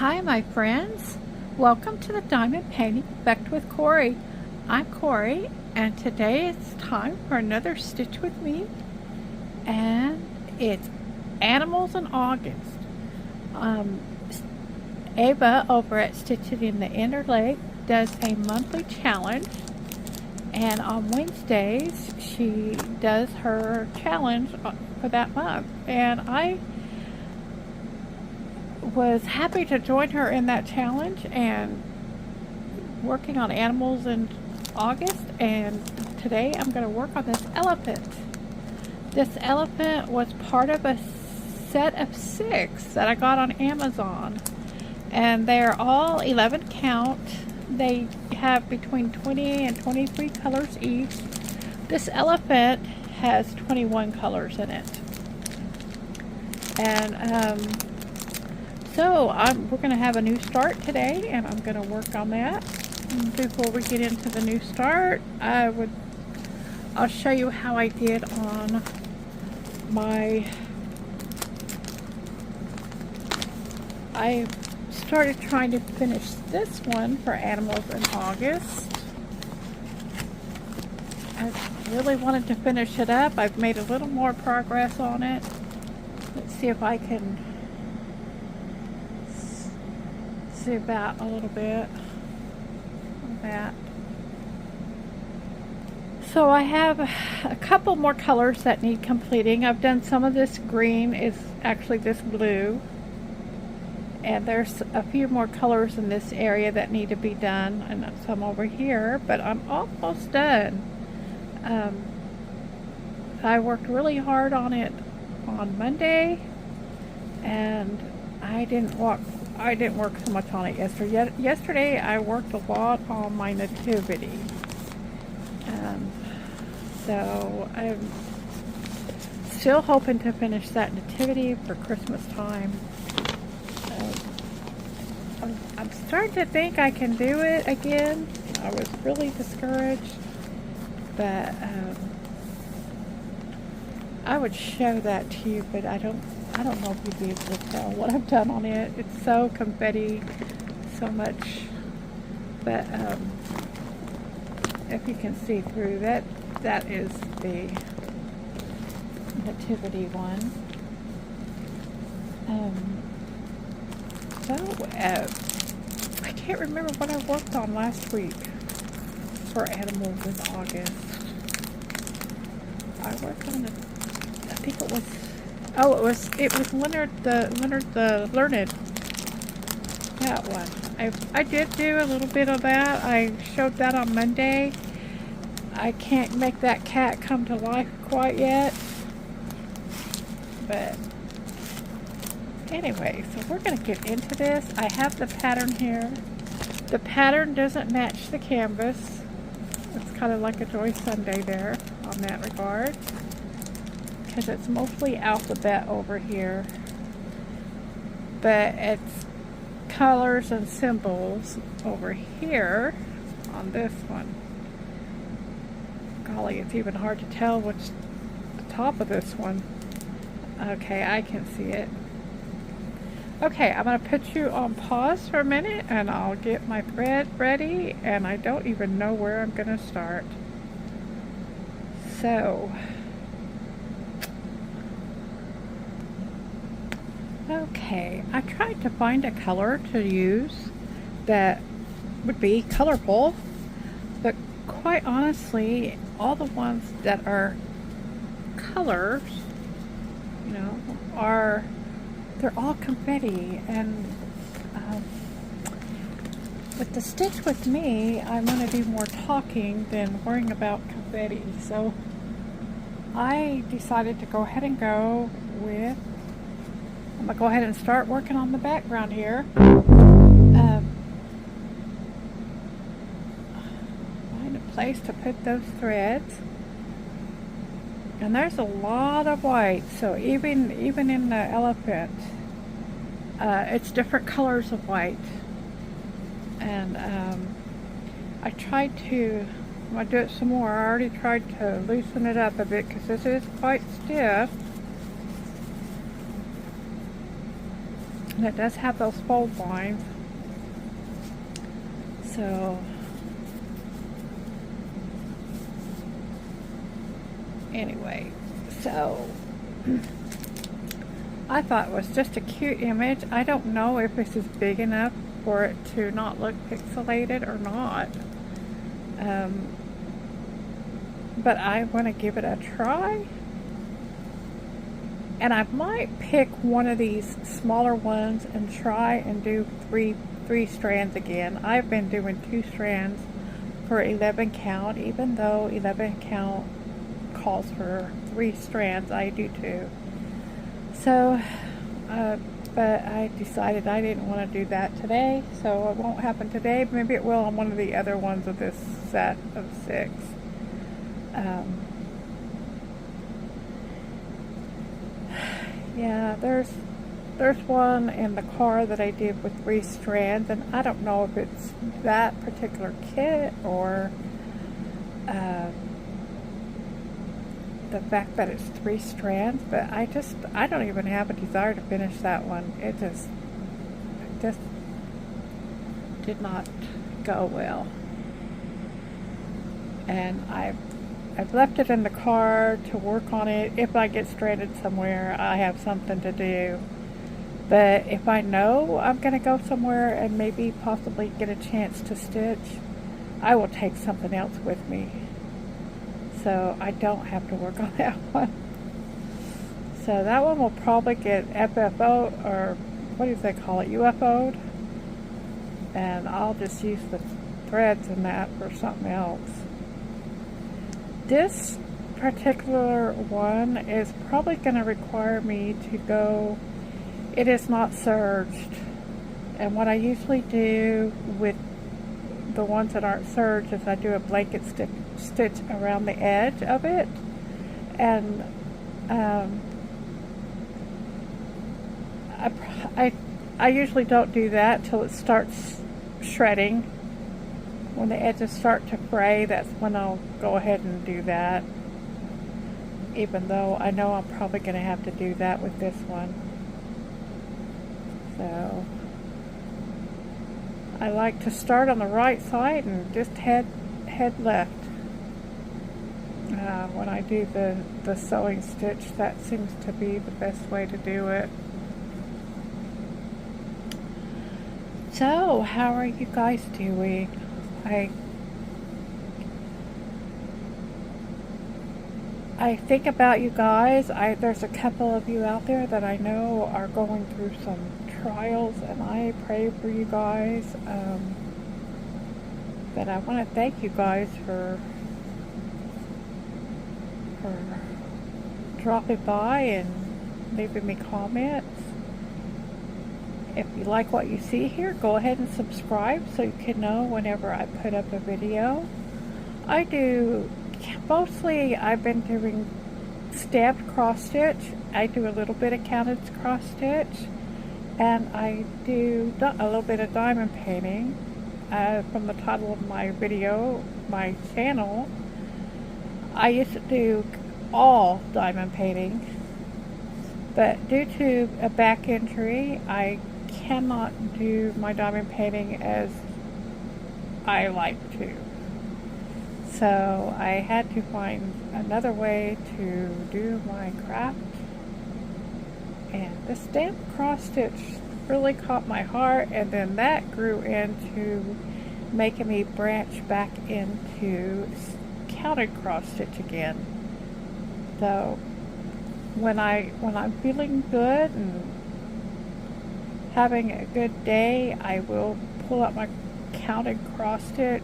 Hi my friends, welcome to the Diamond Painting Effect with Cori. I'm Cori and today it's time for another Stitch with me, and it's Animals in August. Ava over at Stitching in the Inner Lake does a monthly challenge, and on Wednesdays she does her challenge for that month, and I was happy to join her in that challenge and working on animals in August. And today I'm going to work on this elephant. This elephant was part of a set of 6 that I got on Amazon, and they're all 11 count. They have between 20 and 23 colors each. This elephant has 21 colors in it, and so we're going to have a new start today, and I'm going to work on that. Before we get into the new start, I'll show you how I did on my. I started trying to finish this one for Animals in August. I really wanted to finish it up. I've made a little more progress on it. Let's see if I can zoom out a little bit on that. So I have a couple more colors that need completing. I've done some of this green, is actually this blue, and there's a few more colors in this area that need to be done, and some over here, but I'm almost done. I worked really hard on it on Monday, and I didn't work so much on it yesterday. Yesterday I worked a lot on my nativity, so I'm still hoping to finish that nativity for Christmas time. I'm starting to think I can do it again. I was really discouraged, but I would show that to you, but I don't know if you'd be able to tell what I've done on it. It's so confetti, so much, but if you can see through that, that is the nativity one. I can't remember what I worked on last week for Animals in August. I worked on it. I think it was. Oh, it was Leonard the Learned. That one. I did do a little bit of that. I showed that on Monday. I can't make that cat come to life quite yet. But anyway, so we're going to get into this. I have the pattern here. The pattern doesn't match the canvas. It's kind of like a Joy Sunday there on that regard, because it's mostly alphabet over here, but it's colors and symbols over here on this one. Golly, it's even hard to tell what's the top of this one. Okay, I can see it. Okay, I'm going to put you on pause for a minute, and I'll get my thread ready, and I don't even know where I'm going to start. So okay, I tried to find a color to use that would be colorful, but quite honestly, all the ones that are colors, you know, they're all confetti. And with the Stitch with me, I'm going to do more talking than worrying about confetti. So I decided to go ahead and go with, I'm going to go ahead and start working on the background here. Find a place to put those threads. And there's a lot of white, so even in the elephant, it's different colors of white. And I tried to, I'm going to do it some more. I already tried to loosen it up a bit because this is quite stiff. And it does have those fold lines. So anyway, so I thought it was just a cute image. I don't know if this is big enough for it to not look pixelated or not. But I want to give it a try. And I might pick one of these smaller ones and try and do three strands again. I've been doing 2 strands for 11 count, even though 11 count calls for 3 strands, I do 2. So, but I decided I didn't want to do that today, so it won't happen today. Maybe it will on one of the other ones of this set of 6. Yeah, there's one in the car that I did with 3 strands, and I don't know if it's that particular kit or the fact that it's 3 strands, but I don't even have a desire to finish that one. It just did not go well. And I've left it in the car to work on it. If I get stranded somewhere, I have something to do. But if I know I'm going to go somewhere and maybe possibly get a chance to stitch, I will take something else with me. So I don't have to work on that one. So that one will probably get FFO, or what do they call it, UFO'd. And I'll just use the threads in that for something else. This particular one is probably going to require me to go, it is not serged. And what I usually do with the ones that aren't serged is I do a blanket stitch around the edge of it. And I usually don't do that till it starts shredding. When the edges start to fray, that's when I'll go ahead and do that. Even though I know I'm probably going to have to do that with this one. So I like to start on the right side and just head left. When I do the sewing stitch, that seems to be the best way to do it. So, how are you guys doing? I think about you guys. There's a couple of you out there that I know are going through some trials, and I pray for you guys. But I want to thank you guys for dropping by and leaving me comments. If you like what you see here, go ahead and subscribe so you can know whenever I put up a video. I do, mostly I've been doing stamped cross stitch. I do a little bit of counted cross stitch, and I do a little bit of diamond painting. From the title of my video, my channel, I used to do all diamond painting, but due to a back injury, I cannot do my diamond painting as I like to. So I had to find another way to do my craft, and the stamped cross stitch really caught my heart, and then that grew into making me branch back into counted cross stitch again. So when I'm feeling good and having a good day, I will pull out my counted cross stitch.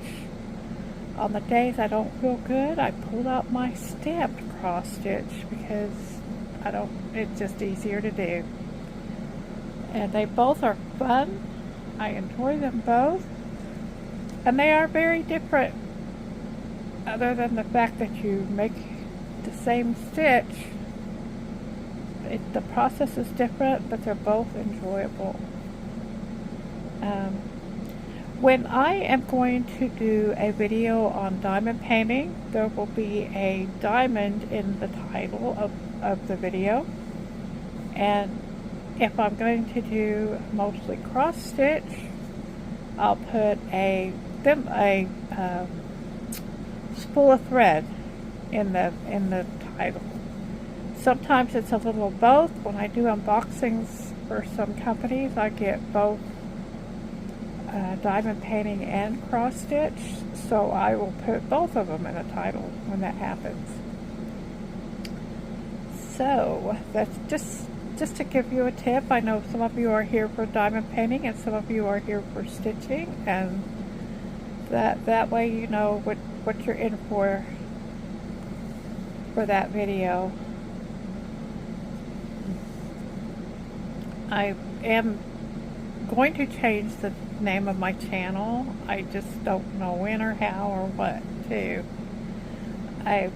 On the days I don't feel good, I pull out my stamped cross stitch because it's just easier to do. And they both are fun. I enjoy them both. And they are very different, other than the fact that you make the same stitch. The process is different, but they're both enjoyable. When I am going to do a video on diamond painting, there will be a diamond in the title of the video. And if I'm going to do mostly cross stitch, I'll put a spool of thread in the title. Sometimes it's a little of both. When I do unboxings for some companies, I get both diamond painting and cross stitch, so I will put both of them in the title when that happens. So that's just to give you a tip. I know some of you are here for diamond painting and some of you are here for stitching, and that way you know what you're in for that video. I am going to change the name of my channel. I just don't know when or how or what to. I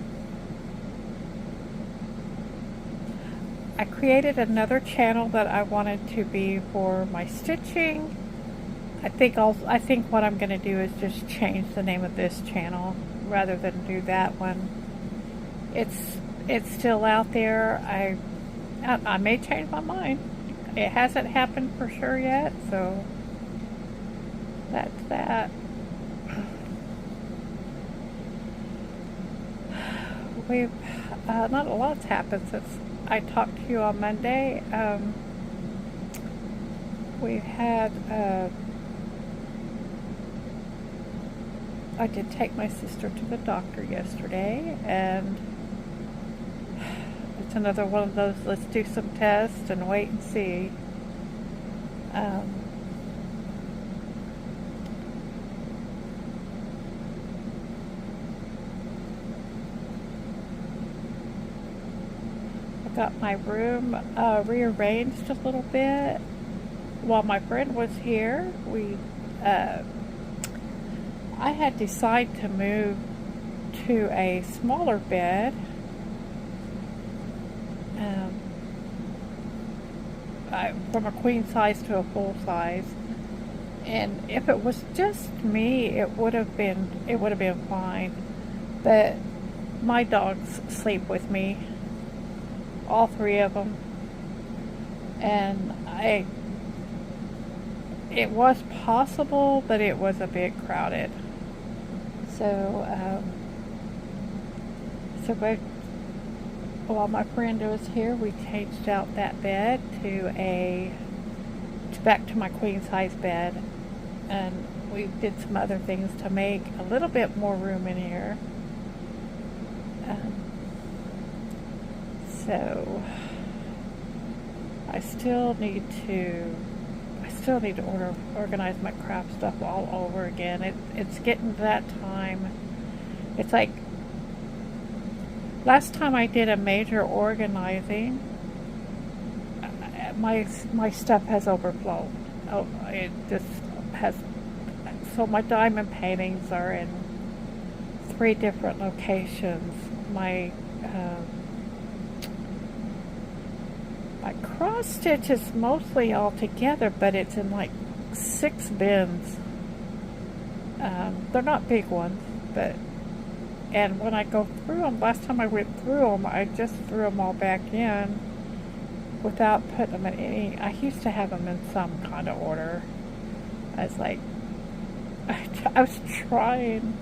created another channel that I wanted to be for my stitching. I think what I'm going to do is just change the name of this channel rather than do that one. It's still out there. I may change my mind. It hasn't happened for sure yet, so that's that. We've not a lot's happened since I talked to you on Monday. We've had I did take my sister to the doctor yesterday, and it's another one of those, let's do some tests and wait and see. I got my room rearranged a little bit. While my friend was here, I had decided to move to a smaller bed. From a queen size to a full size, and if it was just me, it would have been fine. But my dogs sleep with me, all three of them, and it was possible, but it was a bit crowded. So while my friend was here, we changed out that bed back to my queen size bed, and we did some other things to make a little bit more room in here. So I still need to organize my craft stuff all over again. It's getting to that time. It's like last time I did a major organizing, my stuff has overflowed. Oh, it just has. So my diamond paintings are in 3 different locations. My cross stitch is mostly all together, but it's in like 6 bins. They're not big ones, but. And when I go through them, last time I went through them, I just threw them all back in without putting them in any. I used to have them in some kind of order. I was like, I was trying.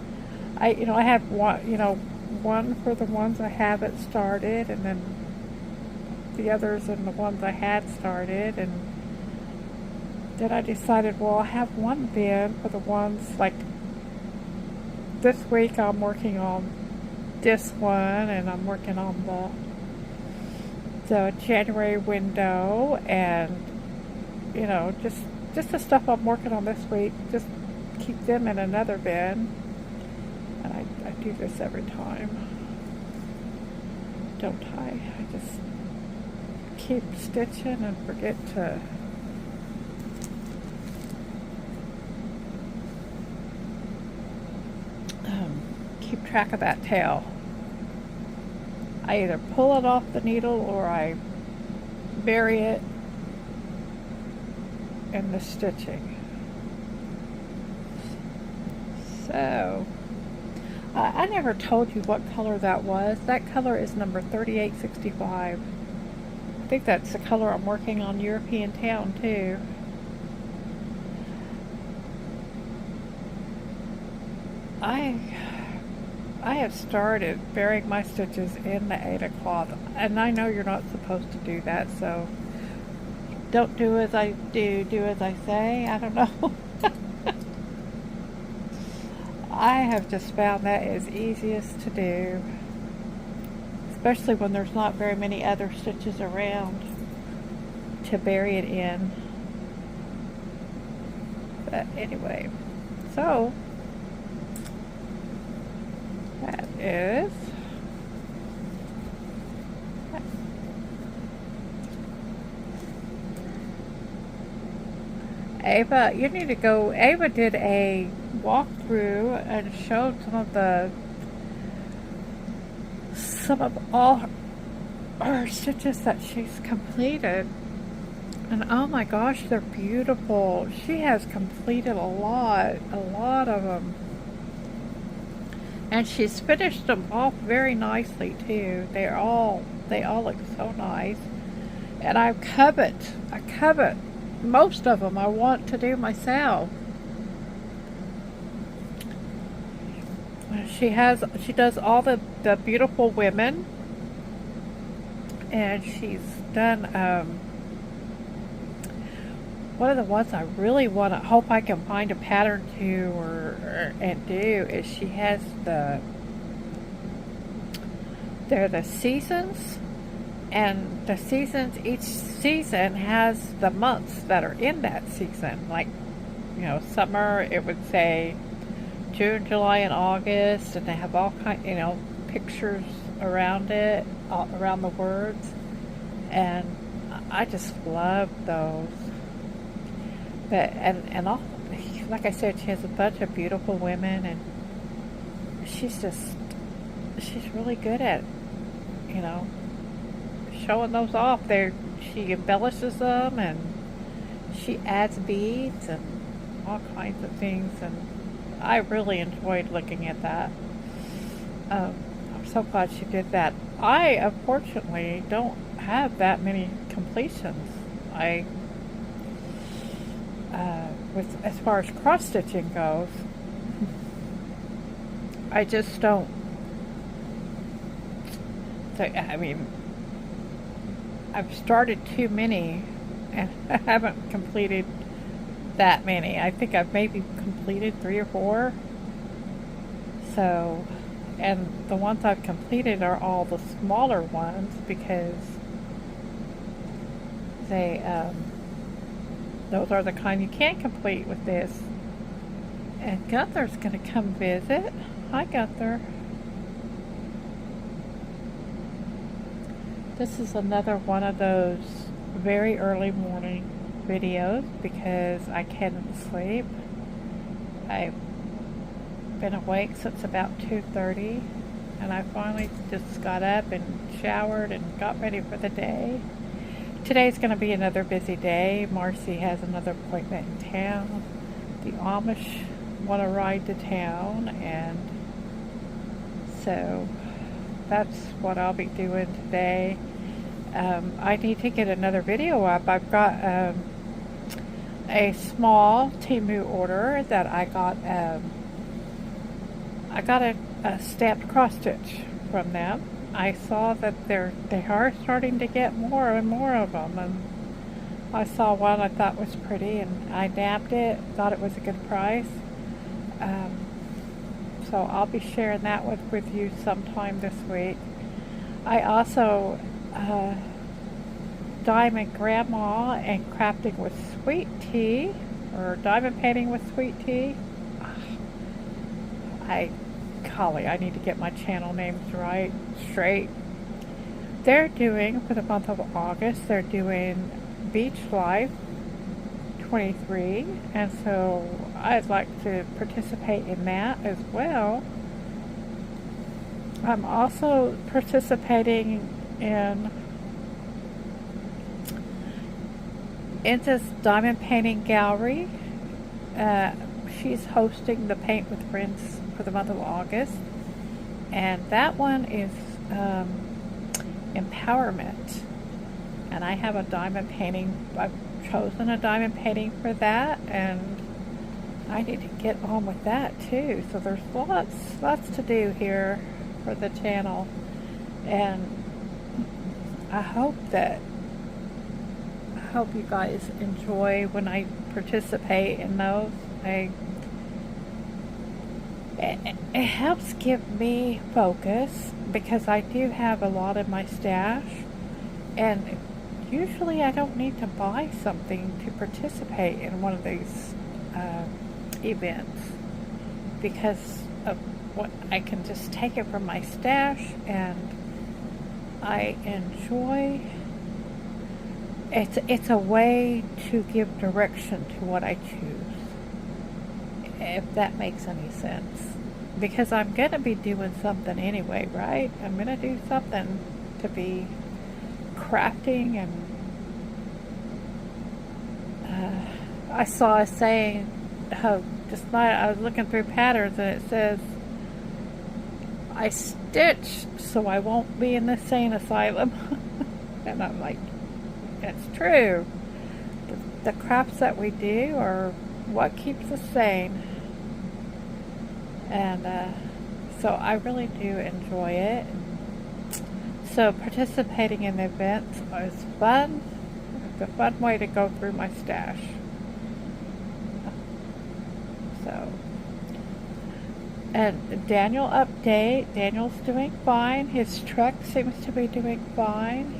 I have one for the ones I haven't started, and then the others and the ones I had started, and then I decided, well, I have one bin for the ones like. This week I'm working on this one, and I'm working on the January window, and just the stuff I'm working on this week, just keep them in another bin. And I do this every time, don't I? I just keep stitching and forget to keep track of that tail. I either pull it off the needle or I bury it in the stitching. So I never told you what color that was. That color is number 3865. think that's the color I'm working on European Town too. I have started burying my stitches in the Aida cloth, and I know you're not supposed to do that, so don't do as I do, do as I say. I don't know. I have just found that is easiest to do, especially when there's not very many other stitches around to bury it in. But anyway, so that is Ava. You need to go. Ava did a walkthrough and showed some of all her stitches that she's completed, and oh my gosh, they're beautiful. She has completed a lot of them. And she's finished them off very nicely too. They all look so nice. And I covet most of them. I want to do myself. She does all the beautiful women, and she's done one of the ones I really want to hope I can find a pattern to and do is she has they're the seasons, and the seasons, each season has the months that are in that season. Like, you know, summer, it would say June, July, and August, and they have all kind, you know, pictures around it, around the words, and I just love those. But and all, like I said, she has a bunch of beautiful women, and she's really good at, you know, showing those off. She embellishes them, and she adds beads and all kinds of things, and I really enjoyed looking at that. I'm so glad she did that. I unfortunately don't have that many completions. As far as cross stitching goes, I just don't. So, I mean, I've started too many, and I haven't completed that many. I think I've maybe completed 3 or 4. So, and the ones I've completed are all the smaller ones because those are the kind you can't complete with this. And Gunther's going to come visit. Hi, Gunther. This is another one of those very early morning videos because I couldn't sleep. I've been awake since about 2:30, and I finally just got up and showered and got ready for the day. Today's going to be another busy day. Marcy has another appointment in town. The Amish want to ride to town, and so that's what I'll be doing today. I need to get another video up. I've got a small Temu order that I got. I got a stamped cross stitch from them. I saw that they are starting to get more and more of them, and I saw one I thought was pretty, and I nabbed it. Thought it was a good price. So I'll be sharing that with you sometime this week. I also diamond grandma and crafting with sweet tea, or diamond painting with sweet tea. Golly, I need to get my channel names straight. They're doing, for the month of August, they're doing Beach Life 23, and so I'd like to participate in that as well. I'm also participating in this diamond painting gallery. She's hosting the Paint with Friends for the month of August, and that one is empowerment, and I have a diamond painting. I've chosen a diamond painting for that, and I need to get on with that too. So there's lots to do here for the channel, and I hope you guys enjoy when I participate in those. It helps give me focus, because I do have a lot in my stash, and usually I don't need to buy something to participate in one of these events, because of what I can just take it from my stash, and I enjoy it's a way to give direction to what I choose, if that makes any sense, because I'm gonna be doing something anyway, right? I'm gonna do something to be crafting, and I saw a saying, just I was looking through patterns, and it says, I stitch so I won't be in the insane asylum. And I'm like, it's true. The crafts that we do are what keeps us sane. And so I really do enjoy it. So participating in the events is fun. It's a fun way to go through my stash. So, and Daniel update. Daniel's doing fine. His truck seems to be doing fine.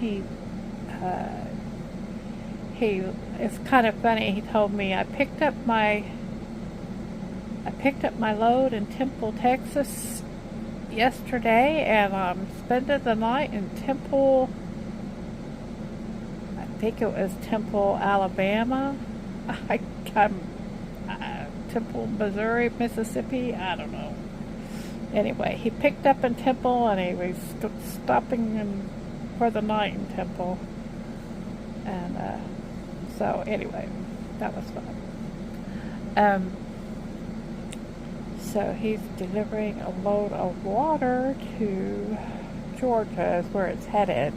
It's kind of funny. He told me I picked up my load in Temple, Texas yesterday, and I'm spending the night in Temple. I think it was Temple, Alabama. Temple, Missouri, Mississippi. I don't know. Anyway, he picked up in Temple, and he was stopping for the night in Temple. And so anyway, that was fun. So he's delivering a load of water to Georgia, is where it's headed.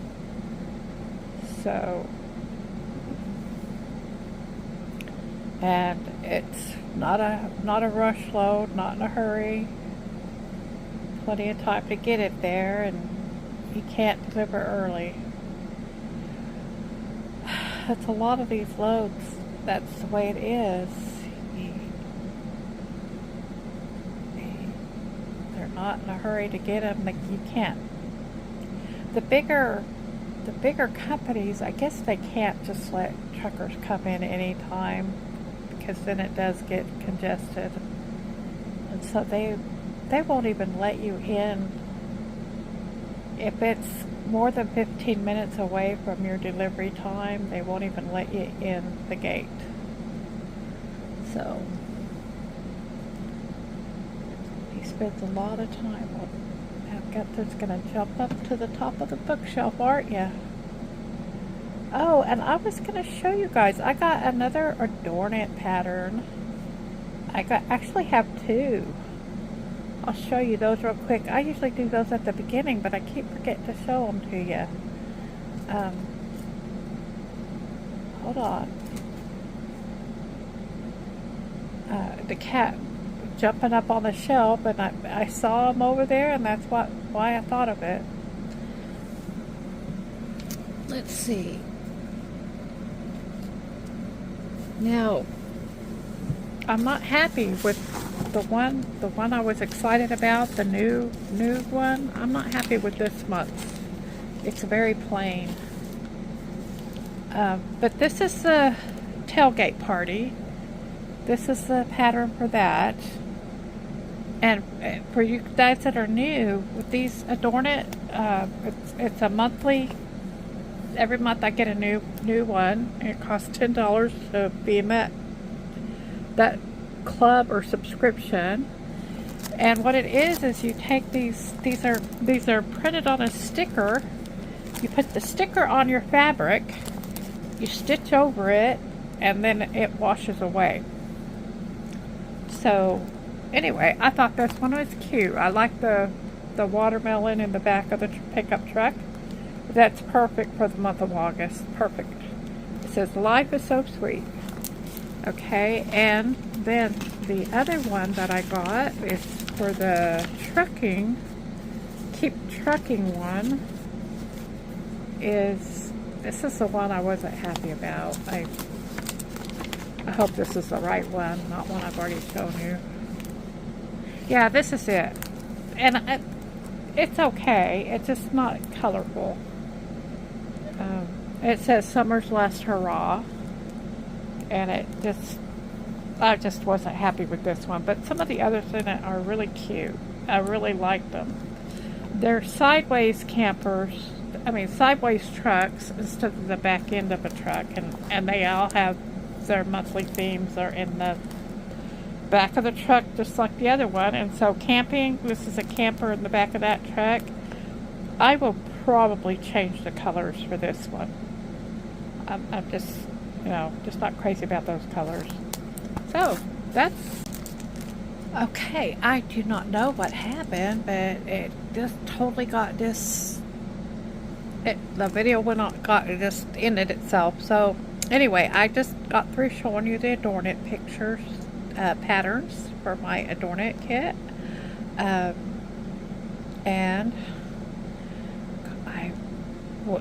So, and it's not a rush load, not in a hurry. Plenty of time to get it there, and he can't deliver early. That's a lot of these loads. That's the way it is. They're not in a hurry to get them. You can't. The bigger companies, I guess they can't just let truckers come in any time, because then it does get congested, and so they won't even let you in if it's more than 15 minutes away from your delivery time. They won't even let you in the gate. So he spends a lot of time on. I've got this gonna jump up to the top of the bookshelf, aren't you? Oh, and I was gonna show you guys. I got another adornment pattern. Actually have two. I'll show you those real quick. I usually do those at the beginning, but I keep forgetting to show them to you. Hold on. The cat jumping up on the shelf, and I saw him over there, and that's why I thought of it. Let's see. Now, I'm not happy with the one I was excited about, the new one. I'm not happy with this month. It's very plain. But this is the tailgate party. This is the pattern for that. And for you guys that are new with these Adorn It, it's a monthly. Every month I get a new one, and it costs $10 to be in that club or subscription. And what it is you take these are printed on a sticker. You put the sticker on your fabric, you stitch over it, and then it washes away. So anyway, I thought this one was cute. I like the watermelon in the back of the pickup truck. That's perfect for the month of August. Perfect. It says, life is so sweet. Okay, and then the other one that I got is for the trucking, keep trucking one, this is the one I wasn't happy about. I hope this is the right one, not one I've already shown you. Yeah, this is it. And it's okay, it's just not colorful. It says Summer's Last Hurrah. And I just wasn't happy with this one. But some of the others in it are really cute. I really like them. They're sideways campers. I mean, sideways trucks instead of the back end of a truck. And they all have their monthly themes are in the back of the truck, just like the other one. And so camping, this is a camper in the back of that truck. I will probably change the colors for this one. I'm just, just not crazy about those colors. So, that's okay. I do not know what happened, but it just totally got the video it just ended itself. So, anyway, I just got through showing you the Adorn It pictures, patterns for my Adorn It kit. And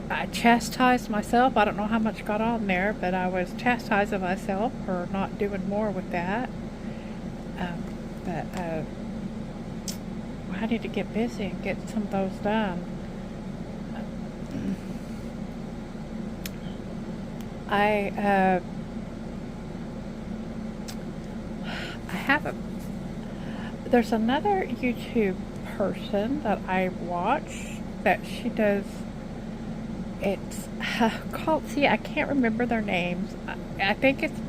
I chastised myself. I don't know how much got on there, but I was chastising myself for not doing more with that. I need to get busy and get some of those done. I have there's another YouTube person that I watch that she does. It's called, I can't remember their names. I think it's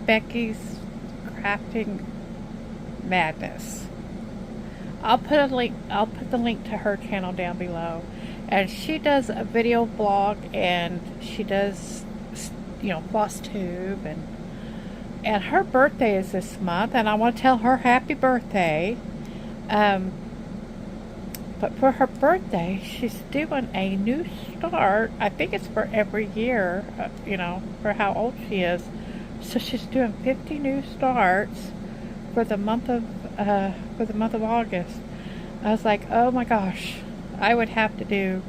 Becky's Crafting Madness. I'll put the link to her channel down below. And she does a video blog, and she does, floss tube, and her birthday is this month, and I want to tell her happy birthday. But for her birthday, she's doing a new start. I think it's for every year, for how old she is. So she's doing 50 new starts for the month of August. I was like, oh my gosh, I would have to do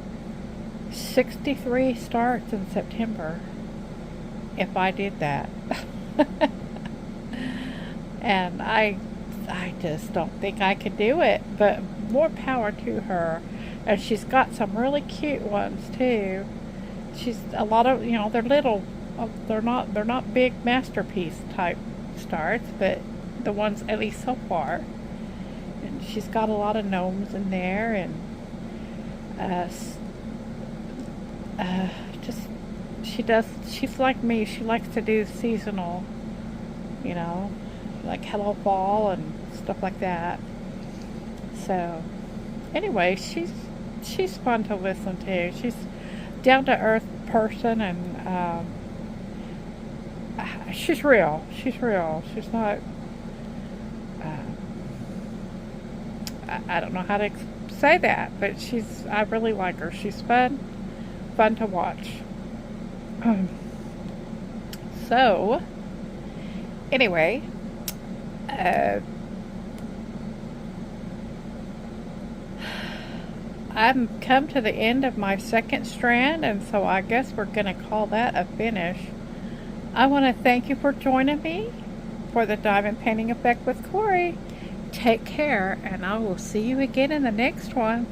63 starts in September if I did that. And I just don't think I could do it, but more power to her. And she's got some really cute ones too. She's a lot of, they're little, they're not big masterpiece type starts, but the ones, at least so far. And she's got a lot of gnomes in there, and she's like me, she likes to do seasonal, like Hello Fall and stuff like that. So anyway, she's fun to listen to. She's down to earth person, and she's real. She's not I don't know how to say that, but I really like her. She's fun to watch. So anyway, I've come to the end of my second strand, and so I guess we're going to call that a finish. I want to thank you for joining me for the Diamond Painting Effect with Cori. Take care, and I will see you again in the next one.